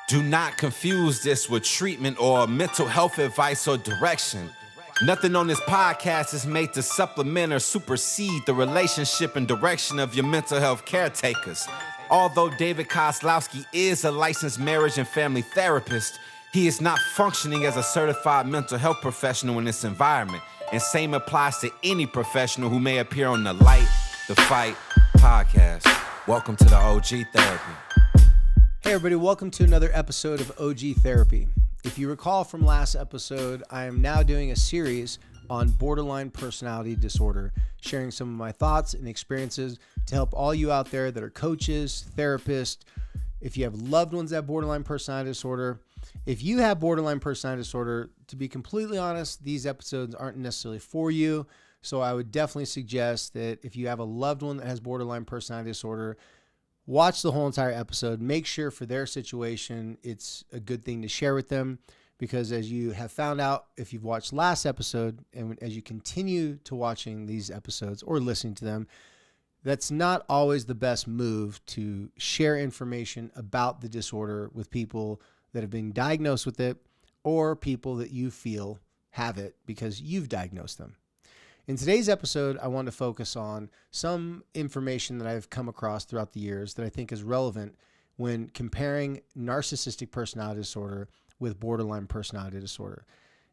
Do not confuse this with treatment or mental health advice or direction. Nothing on this podcast is made to supplement or supersede the relationship and direction of your mental health caretakers. Although David Kozlowski is a licensed marriage and family therapist, he is not functioning as a certified mental health professional in this environment. And same applies to any professional who may appear on the Light the Fight podcast. Welcome to the OG Therapy. Hey everybody, welcome to another episode of OG Therapy. If you recall from last episode, I am now doing a series on borderline personality disorder, sharing some of my thoughts and experiences to help all you out there that are coaches, therapists, if you have loved ones that have borderline personality disorder. If you have borderline personality disorder, to be completely honest, these episodes aren't necessarily for you. So I would definitely suggest that if you have a loved one that has borderline personality disorder, watch the whole entire episode. Make sure for their situation, it's a good thing to share with them, because as you have found out, if you've watched last episode and as you continue to watching these episodes or listening to them, that's not always the best move to share information about the disorder with people that have been diagnosed with it or people that you feel have it because you've diagnosed them. In today's episode, I want to focus on some information that I've come across throughout the years that I think is relevant when comparing narcissistic personality disorder with borderline personality disorder.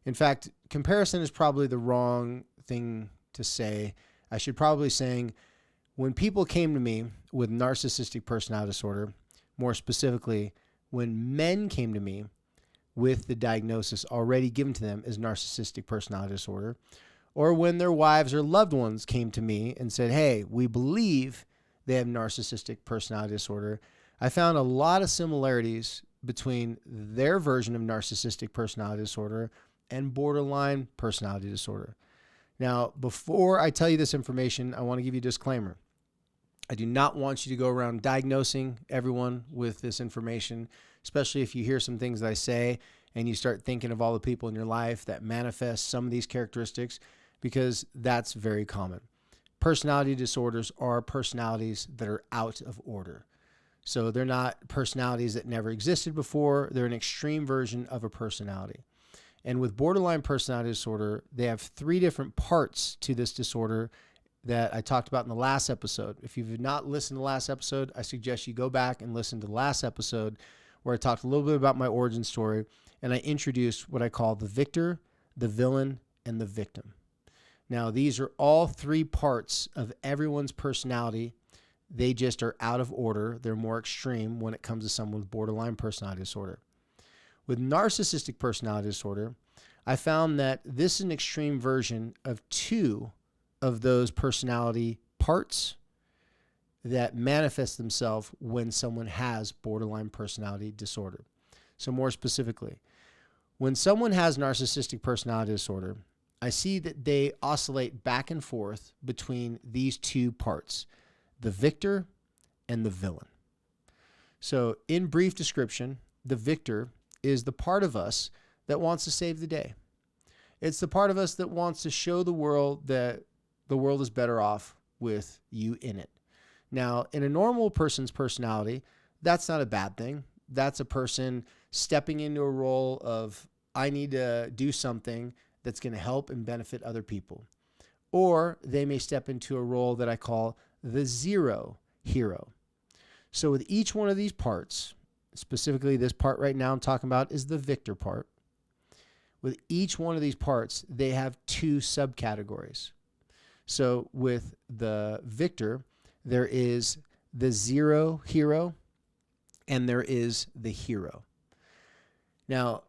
In fact, comparison is probably the wrong thing to say. I should probably saying when people came to me with narcissistic personality disorder, more specifically, when men came to me with the diagnosis already given to them as narcissistic personality disorder, or when their wives or loved ones came to me and said, hey, we believe they have narcissistic personality disorder, I found a lot of similarities between their version of narcissistic personality disorder and borderline personality disorder. Now, before I tell you this information, I want to give you a disclaimer. I do not want you to go around diagnosing everyone with this information, especially if you hear some things that I say and you start thinking of all the people in your life that manifest some of these characteristics, because that's very common. Personality disorders are personalities that are out of order. So they're not personalities that never existed before. They're an extreme version of a personality. And with borderline personality disorder, they have three different parts to this disorder that I talked about in the last episode. If you've not listened to the last episode, I suggest you go back and listen to the last episode where I talked a little bit about my origin story and I introduced what I call the victor, the villain, and the victim. Now, these are all three parts of everyone's personality. They just are out of order. They're more extreme when it comes to someone with borderline personality disorder. With narcissistic personality disorder, I found that this is an extreme version of two of those personality parts that manifest themselves when someone has borderline personality disorder. So more specifically, when someone has narcissistic personality disorder, I see that they oscillate back and forth between these two parts, the victor and the villain. So in brief description, the victor is the part of us that wants to save the day. It's the part of us that wants to show the world that the world is better off with you in it. Now, in a normal person's personality, that's not a bad thing. That's a person stepping into a role of, I need to do something that's going to help and benefit other people. Or they may step into a role that I call the zero hero. So with each one of these parts, specifically this part right now I'm talking about is the victor part. With each one of these parts, they have two subcategories. So with the victor, there is the zero hero and there is the hero. Now,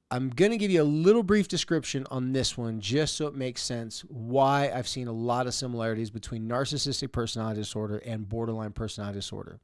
I'm going to give you a little brief description on this one just so it makes sense why I've seen a lot of similarities between narcissistic personality disorder and borderline personality disorder.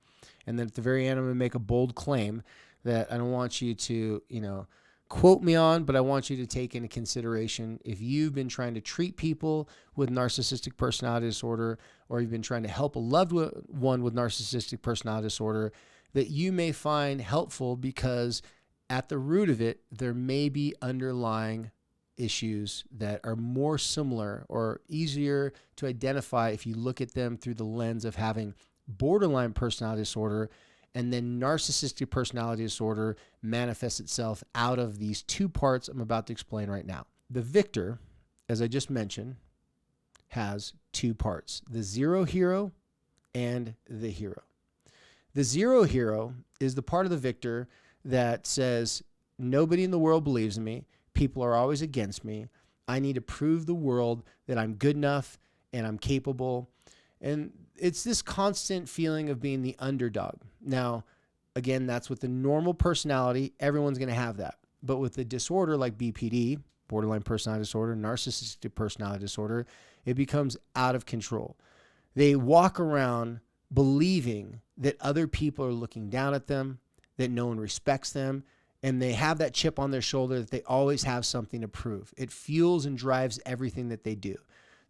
And then at the very end, I'm going to make a bold claim that I don't want you to, quote me on, but I want you to take into consideration if you've been trying to treat people with narcissistic personality disorder or you've been trying to help a loved one with narcissistic personality disorder, that you may find helpful because at the root of it, there may be underlying issues that are more similar or easier to identify if you look at them through the lens of having borderline personality disorder And then narcissistic personality disorder manifests itself out of these two parts I'm about to explain right now. The victor, as I just mentioned, has two parts, the zero hero and the hero. The zero hero is the part of the victor that says, nobody in the world believes in me. People are always against me. I need to prove the world that I'm good enough and I'm capable. And it's this constant feeling of being the underdog. Now, again, that's with the normal personality. Everyone's going to have that. But with the disorder like BPD, borderline personality disorder, narcissistic personality disorder, it becomes out of control. They walk around believing that other people are looking down at them, that no one respects them, and they have that chip on their shoulder that they always have something to prove. It fuels and drives everything that they do.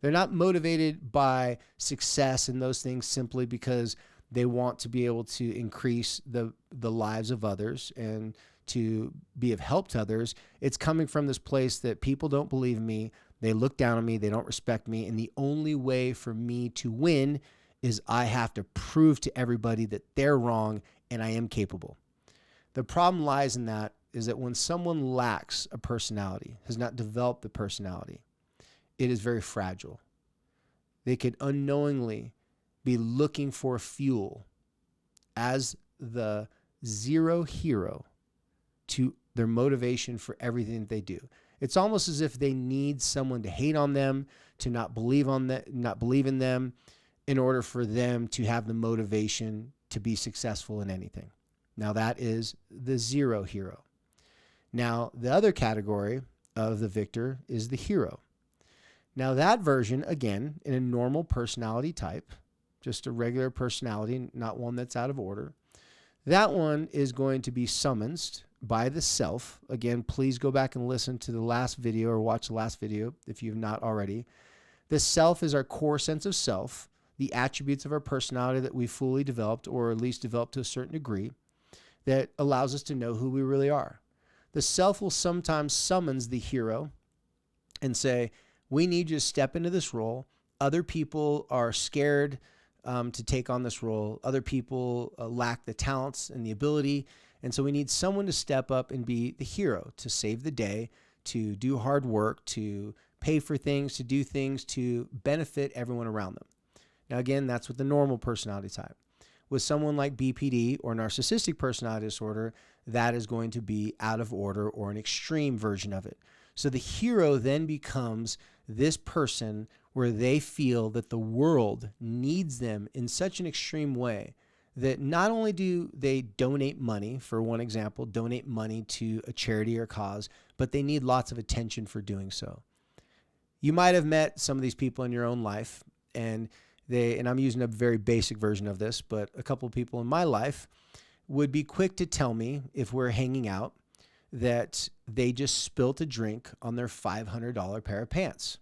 They're not motivated by success and those things simply because they want to be able to increase the lives of others and to be of help to others. It's coming from this place that people don't believe in me. They look down on me. They don't respect me. And the only way for me to win is I have to prove to everybody that they're wrong and I am capable. The problem lies in that is that when someone lacks a personality, has not developed the personality, it is very fragile. They could unknowingly be looking for fuel as the zero hero to their motivation for everything that they do. It's almost as if they need someone to hate on them, to not believe in them, in order for them to have the motivation to be successful in anything. Now that is the zero hero. Now the other category of the victor is the hero. Now that version, again, in a normal personality type, just a regular personality, not one that's out of order, that one is going to be summoned by the self. Again, please go back and listen to the last video or watch the last video if you've not already. The self is our core sense of self, the attributes of our personality that we fully developed, or at least developed to a certain degree, that allows us to know who we really are. The self will sometimes summons the hero and say, we need you to step into this role. Other people are scared to take on this role. Other people lack the talents and the ability. And so we need someone to step up and be the hero, to save the day, to do hard work, to pay for things, to do things to benefit everyone around them. Now, again, that's with the normal personality type. With someone like BPD or narcissistic personality disorder, that is going to be out of order or an extreme version of it. So the hero then becomes this person where they feel that the world needs them in such an extreme way that not only do they donate money, for one example, donate money to a charity or cause, but they need lots of attention for doing so. You might have met some of these people in your own life, and I'm using a very basic version of this, but a couple of people in my life would be quick to tell me if we're hanging out that they just spilt a drink on their $500 pair of pants,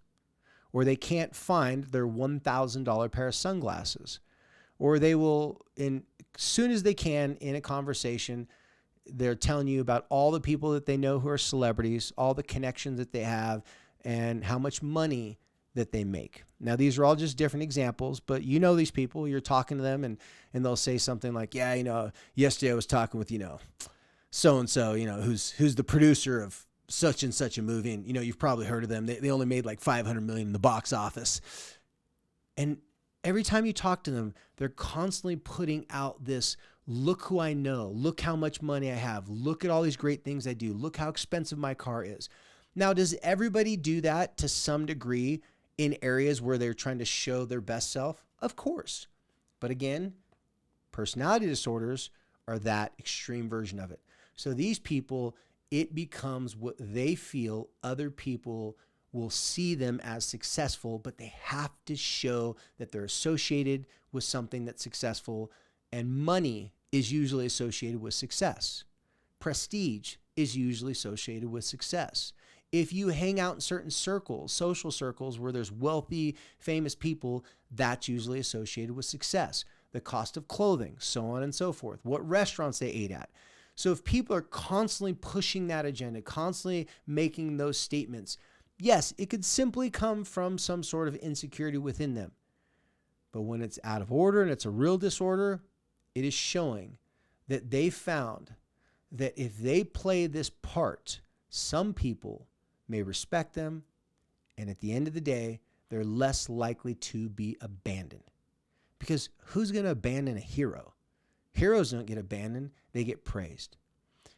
or they can't find their $1,000 pair of sunglasses, or they will, as soon as they can in a conversation, they're telling you about all the people that they know who are celebrities, all the connections that they have, and how much money that they make. Now, these are all just different examples, but you know these people, you're talking to them and they'll say something like, yeah, yesterday I was talking with, so-and-so, who's the producer of such and such a movie. And, you've probably heard of them. They only made like $500 million in the box office. And every time you talk to them, they're constantly putting out this, look who I know, look how much money I have, look at all these great things I do, look how expensive my car is. Now, does everybody do that to some degree in areas where they're trying to show their best self? Of course. But again, personality disorders are that extreme version of it. So these people, it becomes what they feel other people will see them as successful, but they have to show that they're associated with something that's successful, and money is usually associated with success. Prestige is usually associated with success. If you hang out in certain circles, social circles where there's wealthy, famous people, that's usually associated with success. The cost of clothing, so on and so forth, what restaurants they ate at. So if people are constantly pushing that agenda, constantly making those statements, yes, it could simply come from some sort of insecurity within them. But when it's out of order and it's a real disorder, it is showing that they found that if they play this part, some people may respect them, and at the end of the day, they're less likely to be abandoned. Because who's going to abandon a hero? Heroes don't get abandoned, they get praised.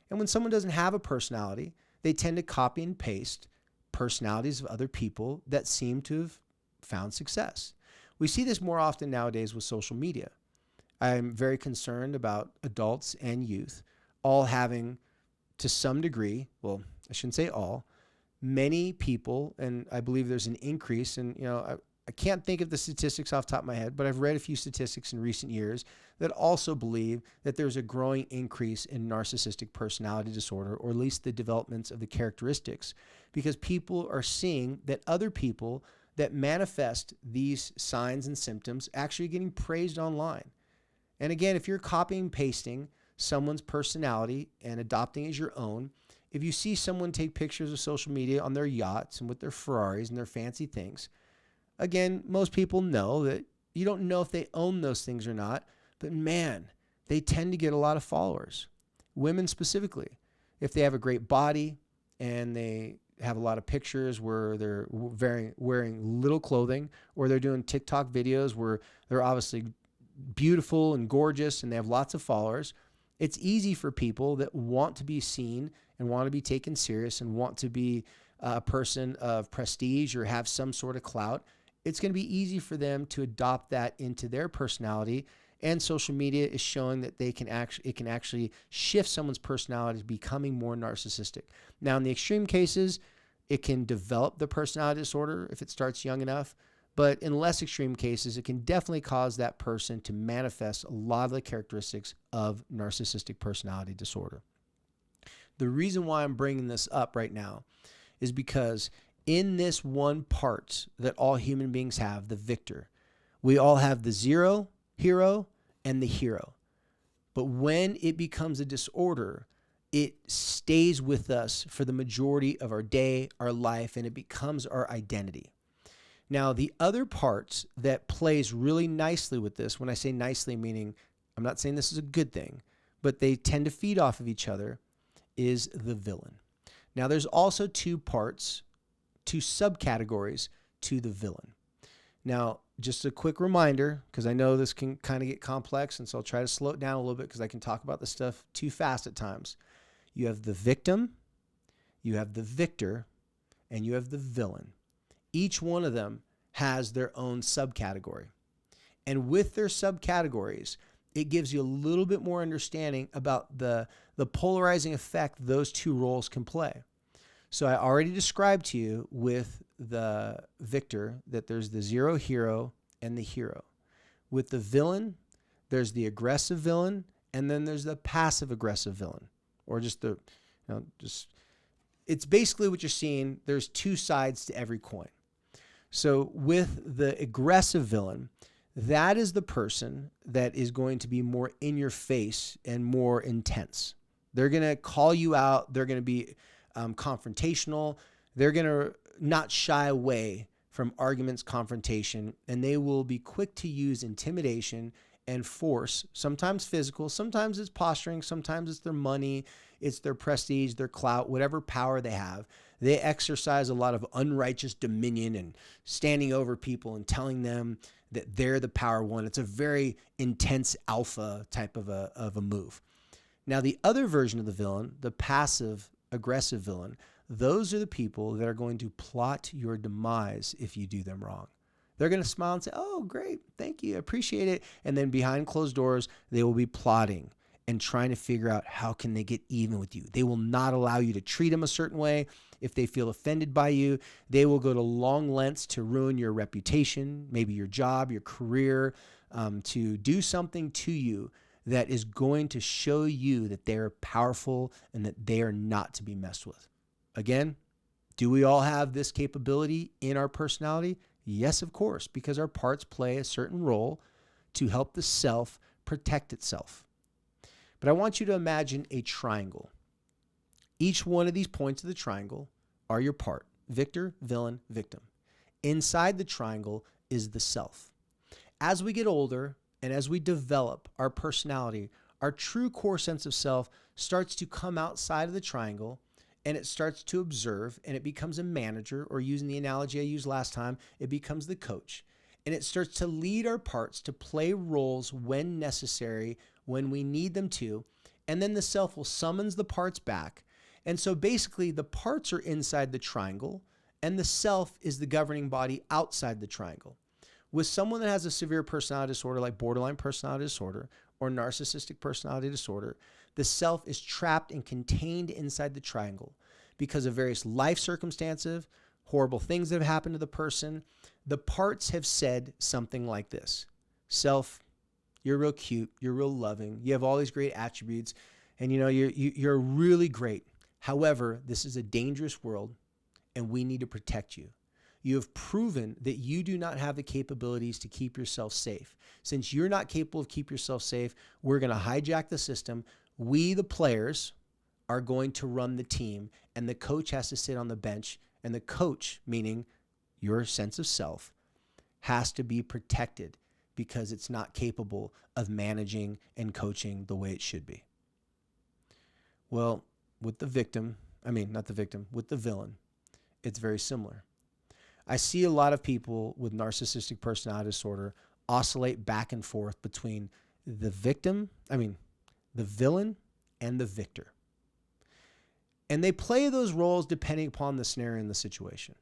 And when someone doesn't have a personality, they tend to copy and paste personalities of other people that seem to have found success. We see this more often nowadays with social media. I'm very concerned about adults and youth all having, to some degree, well, I shouldn't say all, many people, and I believe there's an increase, and I can't think of the statistics off the top of my head, but I've read a few statistics in recent years that also believe that there's a growing increase in narcissistic personality disorder, or at least the developments of the characteristics, because people are seeing that other people that manifest these signs and symptoms actually getting praised online. And again, if you're copying and pasting someone's personality and adopting as your own, if you see someone take pictures of social media on their yachts and with their Ferraris and their fancy things, again, most people know that you don't know if they own those things or not, but man, they tend to get a lot of followers. Women specifically, if they have a great body and they have a lot of pictures where they're wearing little clothing, or they're doing TikTok videos where they're obviously beautiful and gorgeous and they have lots of followers, it's easy for people that want to be seen and want to be taken serious and want to be a person of prestige or have some sort of clout. It's going to be easy for them to adopt that into their personality. And social media is showing that it can actually shift someone's personality to becoming more narcissistic. Now, in the extreme cases, it can develop the personality disorder if it starts young enough. But in less extreme cases, it can definitely cause that person to manifest a lot of the characteristics of narcissistic personality disorder. The reason why I'm bringing this up right now is because in this one part that all human beings have, the victor, we all have the zero, hero, and the hero. But when it becomes a disorder, it stays with us for the majority of our day, our life, and it becomes our identity. Now, the other part that plays really nicely with this, when I say nicely, meaning I'm not saying this is a good thing, but they tend to feed off of each other, is the villain. Now, there's also two subcategories to the villain. Now, just a quick reminder, because I know this can kind of get complex, and so I'll try to slow it down a little bit because I can talk about this stuff too fast at times. You have the victim, you have the victor, and you have the villain. Each one of them has their own subcategory. And with their subcategories, it gives you a little bit more understanding about the polarizing effect those two roles can play. So I already described to you with the victor that there's the zero hero and the hero. With the villain, there's the aggressive villain, and then there's the passive aggressive villain, or just it's basically what you're seeing. There's two sides to every coin. So with the aggressive villain, that is the person that is going to be more in your face and more intense. They're going to call you out. They're going to be confrontational. They're going to not shy away from arguments, confrontation, and they will be quick to use intimidation and force, sometimes physical, sometimes it's posturing, sometimes it's their money, it's their prestige, their clout, whatever power they have. They exercise a lot of unrighteous dominion and standing over people and telling them that they're the power one. It's a very intense alpha type of a move. Now, the other version of the villain, the passive aggressive villain, those are the people that are going to plot your demise if you do them wrong. They're going to smile and say, "Oh, great, thank you, I appreciate it." And then behind closed doors, they will be plotting and trying to figure out how can they get even with you. They will not allow you to treat them a certain way. If they feel offended by you, they will go to long lengths to ruin your reputation, maybe your job, your career, to do something to you that is going to show you that they're powerful and that they are not to be messed with. Again, do we all have this capability in our personality? Yes, of course, because our parts play a certain role to help the self protect itself. But I want you to imagine a triangle. Each one of these points of the triangle are your part: victor, villain, victim. Inside the triangle is the self. As we get older and as we develop our personality, our true core sense of self starts to come outside of the triangle, and it starts to observe, and it becomes a manager, or using the analogy I used last time, it becomes the coach. And it starts to lead our parts to play roles when necessary, when we need them to. And then the self will summons the parts back. And so basically the parts are inside the triangle, and the self is the governing body outside the triangle. With someone that has a severe personality disorder like borderline personality disorder or narcissistic personality disorder, the self is trapped and contained inside the triangle because of various life circumstances, horrible things that have happened to the person. The parts have said something like this: self, you're real cute, you're real loving, you have all these great attributes, and you're really great. However, this is a dangerous world, and we need to protect you. You have proven that you do not have the capabilities to keep yourself safe. Since you're not capable of keeping yourself safe, we're going to hijack the system. We, the players, are going to run the team, and the coach has to sit on the bench. And the coach, meaning your sense of self, has to be protected because it's not capable of managing and coaching the way it should be. Well, with the villain, it's very similar. I see a lot of people with narcissistic personality disorder oscillate back and forth between the villain and the victor. And they play those roles depending upon the scenario and the situation.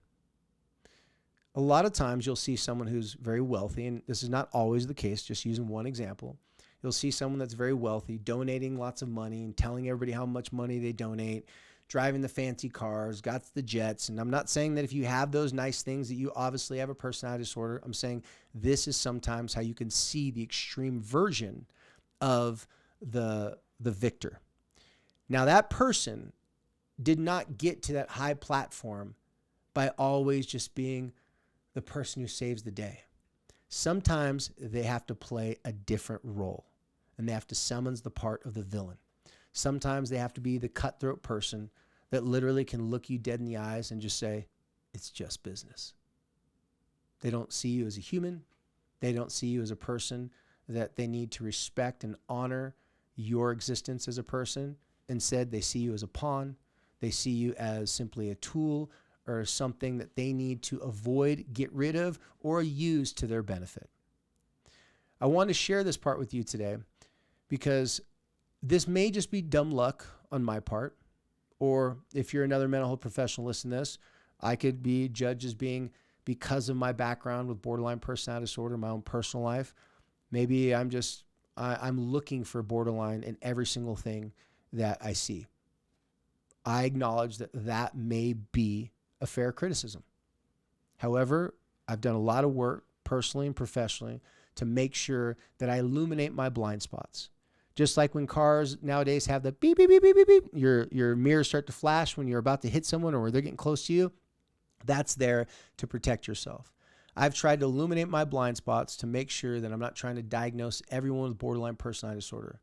A lot of times you'll see someone who's very wealthy, and this is not always the case, just using one example. You'll see someone that's very wealthy, donating lots of money and telling everybody how much money they donate, driving the fancy cars, got the jets. And I'm not saying that if you have those nice things that you obviously have a personality disorder. I'm saying this is sometimes how you can see the extreme version of the victor. Now, that person did not get to that high platform by always just being the person who saves the day. Sometimes they have to play a different role, and they have to summons the part of the villain. Sometimes they have to be the cutthroat person that literally can look you dead in the eyes and just say, it's just business. They don't see you as a human. They don't see you as a person that they need to respect and honor your existence as a person. Instead, they see you as a pawn. They see you as simply a tool or something that they need to avoid, get rid of, or use to their benefit. I want to share this part with you today because this may just be dumb luck on my part, or if you're another mental health professional listening to this, I could be judged as being, because of my background with borderline personality disorder, my own personal life, maybe I'm looking for borderline in every single thing that I see. I acknowledge that may be a fair criticism. However, I've done a lot of work personally and professionally to make sure that I illuminate my blind spots. Just like when cars nowadays have the beep, beep, beep, beep, beep, beep, your mirrors start to flash when you're about to hit someone or they're getting close to you, that's there to protect yourself. I've tried to illuminate my blind spots to make sure that I'm not trying to diagnose everyone with borderline personality disorder.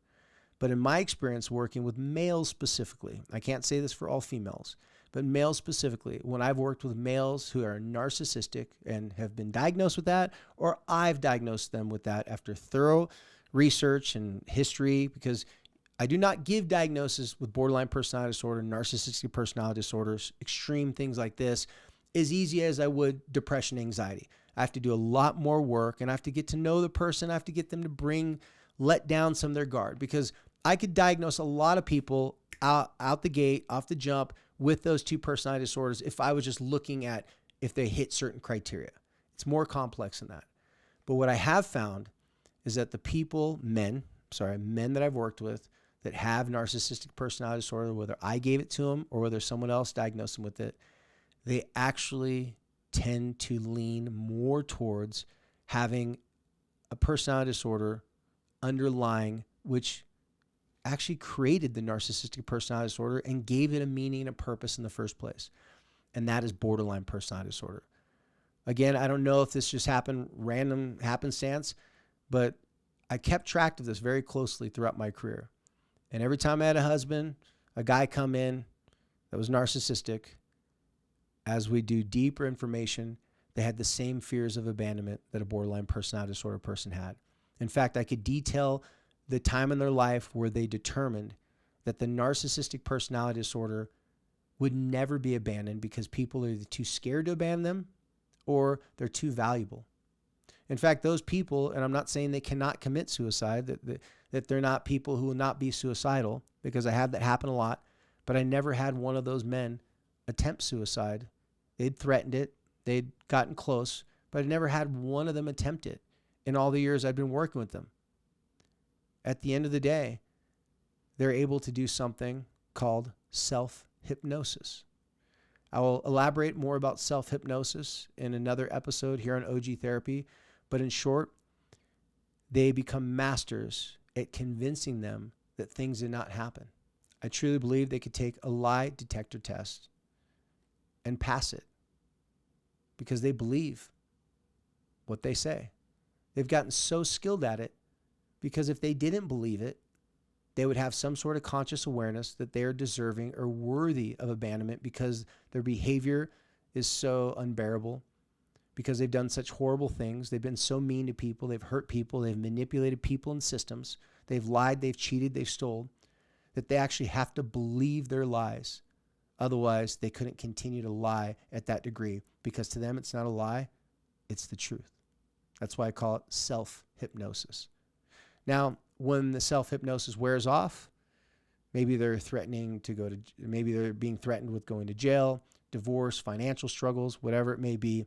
But in my experience working with males specifically, I can't say this for all females, but males specifically, when I've worked with males who are narcissistic and have been diagnosed with that, or I've diagnosed them with that after thorough research and history, because I do not give diagnosis with borderline personality disorder, narcissistic personality disorders, extreme things like this, as easy as I would depression, anxiety. I have to do a lot more work, and I have to get to know the person. I have to get them to let down some of their guard, because I could diagnose a lot of people out the gate, off the jump, with those two personality disorders if I was just looking at if they hit certain criteria. It's more complex than that. But what I have found is that the men that I've worked with that have narcissistic personality disorder, whether I gave it to them or whether someone else diagnosed them with it, they actually tend to lean more towards having a personality disorder underlying, which actually created the narcissistic personality disorder and gave it a meaning and a purpose in the first place. And that is borderline personality disorder. Again, I don't know if this just happened, random happenstance, but I kept track of this very closely throughout my career. And every time I had a guy come in that was narcissistic, as we do deeper information, they had the same fears of abandonment that a borderline personality disorder person had. In fact, I could detail the time in their life where they determined that the narcissistic personality disorder would never be abandoned because people are either too scared to abandon them or they're too valuable. In fact, those people, and I'm not saying they cannot commit suicide, that they're not people who will not be suicidal, because I had that happen a lot, but I never had one of those men attempt suicide. They'd threatened it. They'd gotten close, but I never had one of them attempt it in all the years I've been working with them. At the end of the day, they're able to do something called self-hypnosis. I will elaborate more about self-hypnosis in another episode here on OG Therapy, but in short, they become masters at convincing them that things did not happen. I truly believe they could take a lie detector test and pass it because they believe what they say. They've gotten so skilled at it because if they didn't believe it, they would have some sort of conscious awareness that they are deserving or worthy of abandonment because their behavior is so unbearable, because they've done such horrible things. They've been so mean to people. They've hurt people. They've manipulated people and systems. They've lied. They've cheated. They've stolen, that they actually have to believe their lies. Otherwise, they couldn't continue to lie at that degree, because to them, it's not a lie. It's the truth. That's why I call it self-hypnosis. Now, when the self-hypnosis wears off, maybe they're maybe they're being threatened with going to jail, divorce, financial struggles, whatever it may be.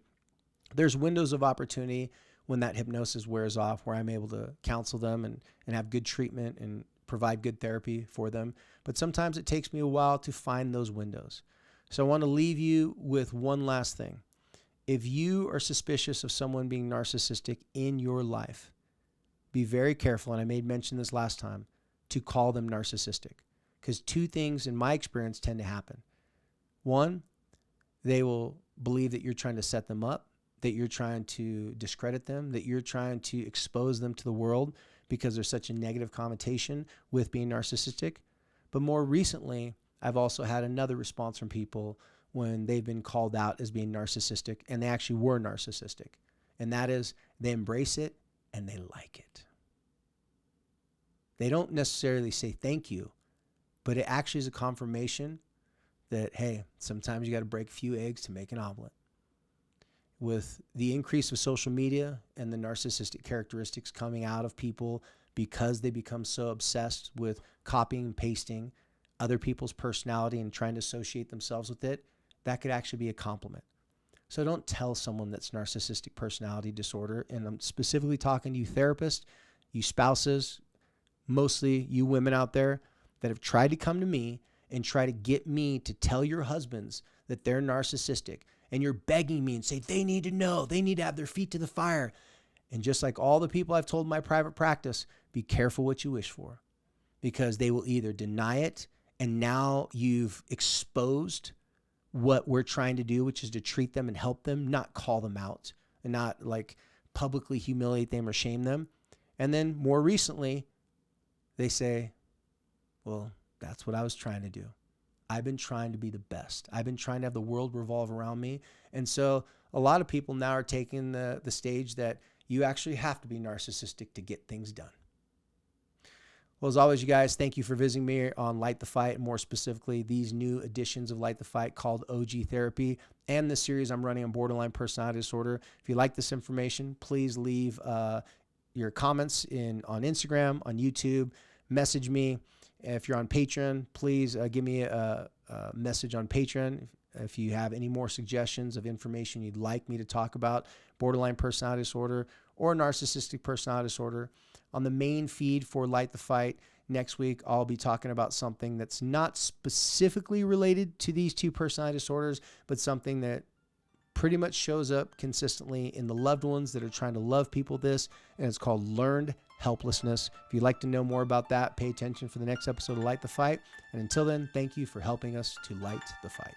There's windows of opportunity when that hypnosis wears off where I'm able to counsel them and have good treatment and provide good therapy for them. But sometimes it takes me a while to find those windows. So I want to leave you with one last thing. If you are suspicious of someone being narcissistic in your life, be very careful, and I made mention this last time, to call them narcissistic. Because two things in my experience tend to happen. One, they will believe that you're trying to set them up, that you're trying to discredit them, that you're trying to expose them to the world because there's such a negative connotation with being narcissistic. But more recently, I've also had another response from people when they've been called out as being narcissistic, and they actually were narcissistic. And that is, they embrace it and they like it. They don't necessarily say thank you, but it actually is a confirmation that, hey, sometimes you got to break a few eggs to make an omelet. With the increase of social media and the narcissistic characteristics coming out of people because they become so obsessed with copying and pasting other people's personality and trying to associate themselves with it, that could actually be a compliment. So don't tell someone that's narcissistic personality disorder, and I'm specifically talking to you therapists, you spouses, mostly you women out there that have tried to come to me and try to get me to tell your husbands that they're narcissistic, and you're begging me and say, they need to know, they need to have their feet to the fire. And just like all the people I've told in my private practice, be careful what you wish for, because they will either deny it, and now you've exposed what we're trying to do, which is to treat them and help them, not call them out and not like publicly humiliate them or shame them. And then more recently, they say, well, that's what I was trying to do. I've been trying to be the best. I've been trying to have the world revolve around me. And so a lot of people now are taking the stage that you actually have to be narcissistic to get things done. Well, as always, you guys, thank you for visiting me on Light the Fight, and more specifically, these new editions of Light the Fight called OG Therapy and the series I'm running on borderline personality disorder. If you like this information, please leave your comments on Instagram, on YouTube, message me. If you're on Patreon, please give me a message on Patreon. If you have any more suggestions of information you'd like me to talk about, borderline personality disorder or narcissistic personality disorder. On the main feed for Light the Fight next week, I'll be talking about something that's not specifically related to these two personality disorders, but something that pretty much shows up consistently in the loved ones that are trying to love people this, and it's called learned helplessness. If you'd like to know more about that, pay attention for the next episode of Light the Fight. And until then, thank you for helping us to light the fight.